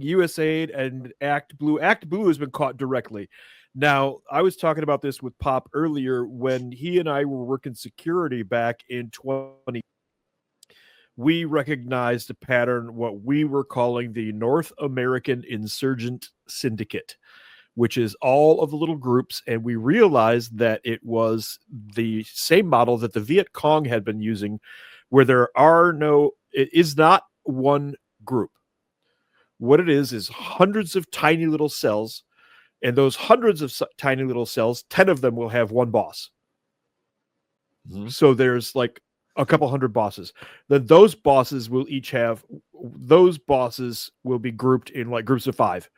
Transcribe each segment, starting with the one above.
USAID and ActBlue. ActBlue has been caught directly. Now, I was talking about this with Pop earlier when he and I were working security back in 20. We recognized a pattern, what we were calling the North American Insurgent Syndicate, which is all of the little groups. And we realized that it was the same model that the Viet Cong had been using, where it is not one group. What it is hundreds of tiny little cells. And those hundreds of tiny little cells, 10 of them will have one boss. Mm-hmm. So there's like a couple hundred bosses. Then those bosses will be grouped in like groups of 5.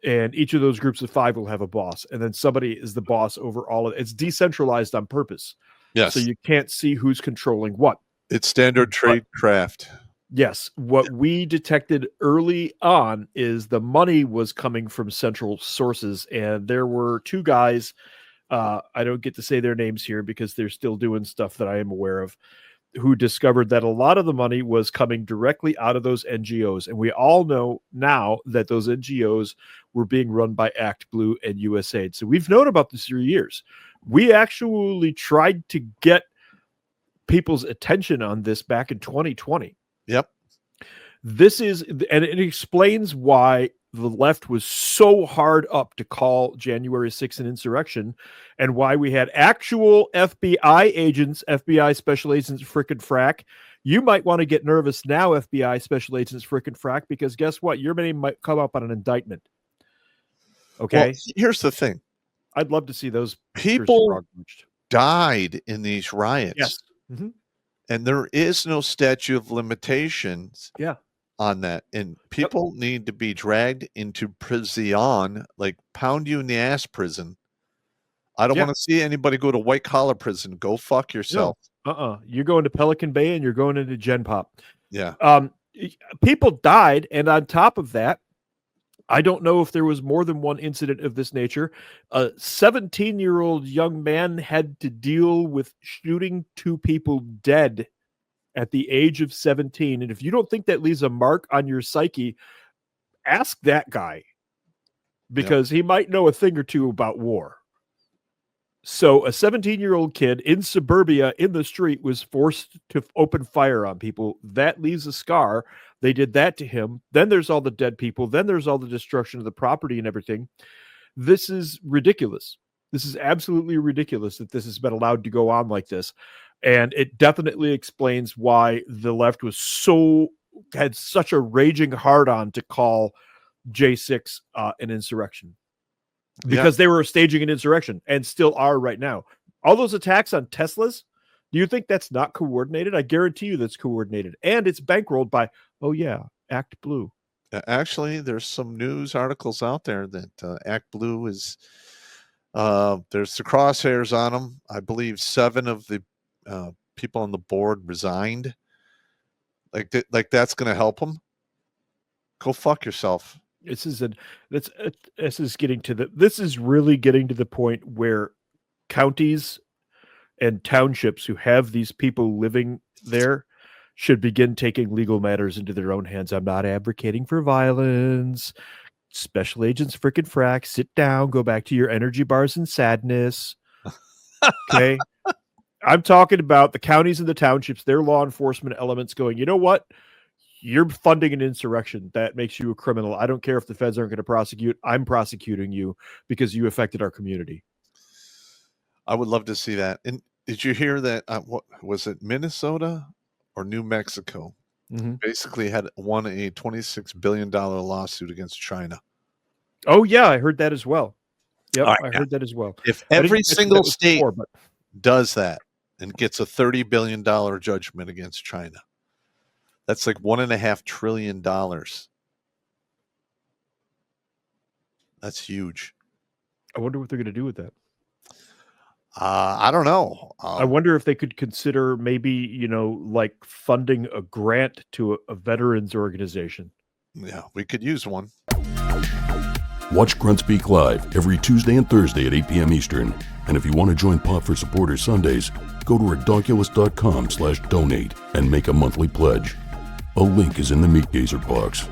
And each of those groups of 5 will have a boss. And then somebody is the boss over all of it. It's decentralized on purpose. Yes. So you can't see who's controlling what. It's standard tradecraft. Yes. What we detected early on is the money was coming from central sources. And there were 2 guys, I don't get to say their names here because they're still doing stuff that I am aware of, who discovered that a lot of the money was coming directly out of those NGOs. And we all know now that those NGOs were being run by ActBlue and USAID. So we've known about this for years. We actually tried to get people's attention on this back in 2020. Yep. And it explains why the left was so hard up to call January 6th an insurrection, and why we had actual FBI agents, FBI special agents, frickin' frack. You might want to get nervous now, FBI special agents, frickin' frack, because guess what? Your name might come up on an indictment. Okay. Well, here's the thing. I'd love to see those people died in these riots. Yes. Mm-hmm. And there is no statute of limitations on that. And people need to be dragged into prison, like pound you in the ass prison. I don't want to see anybody go to white collar prison. Go fuck yourself. No. You're going to Pelican Bay and you're going into Gen Pop. Yeah. People died. And on top of that, I don't know if there was more than one incident of this nature. A 17-year-old young man had to deal with shooting 2 people dead at the age of 17. And if you don't think that leaves a mark on your psyche, ask that guy, because he might know a thing or two about war. So a 17-year-old kid in suburbia in the street was forced to open fire on people. That leaves a scar. They did that to him. Then there's all the dead people. Then there's all the destruction of the property and everything. This is ridiculous. This is absolutely ridiculous that this has been allowed to go on like this. And it definitely explains why the left had such a raging hard-on to call J6 an insurrection. Because they were staging an insurrection and still are right now. All those attacks on Teslas, do you think that's not coordinated? I guarantee you that's coordinated. And it's bankrolled by, ActBlue. Actually, there's some news articles out there that ActBlue is, there's the crosshairs on them. I believe 7 of the people on the board resigned. Like that's going to help them. Go fuck yourself. This is really getting to the point where counties and townships who have these people living there should begin taking legal matters into their own hands. I'm not advocating for violence. Special agents frickin' frack. Sit down. Go back to your energy bars and sadness. Okay. I'm talking about the counties and the townships, their law enforcement elements going, you know what? You're funding an insurrection. That makes you a criminal. I don't care if the feds aren't going to prosecute. I'm prosecuting you because you affected our community. I would love to see that. And did you hear that? What was it, Minnesota or New Mexico? Mm-hmm. Basically won a $26 billion lawsuit against China. Oh, yeah. I heard that as well. Yep, I heard that as well. If every single state does that and gets a $30 billion judgment against China, that's like $1.5 trillion. That's huge. I wonder what they're going to do with that. I don't know. I wonder if they could consider maybe, like funding a grant to a veterans organization. Yeah, we could use one. Watch Grunt Speak live every Tuesday and Thursday at 8 p.m. Eastern. And if you want to join Pop for Supporters Sundays, go to redonkulous.com/donate and make a monthly pledge. A link is in the Meat Gazer box.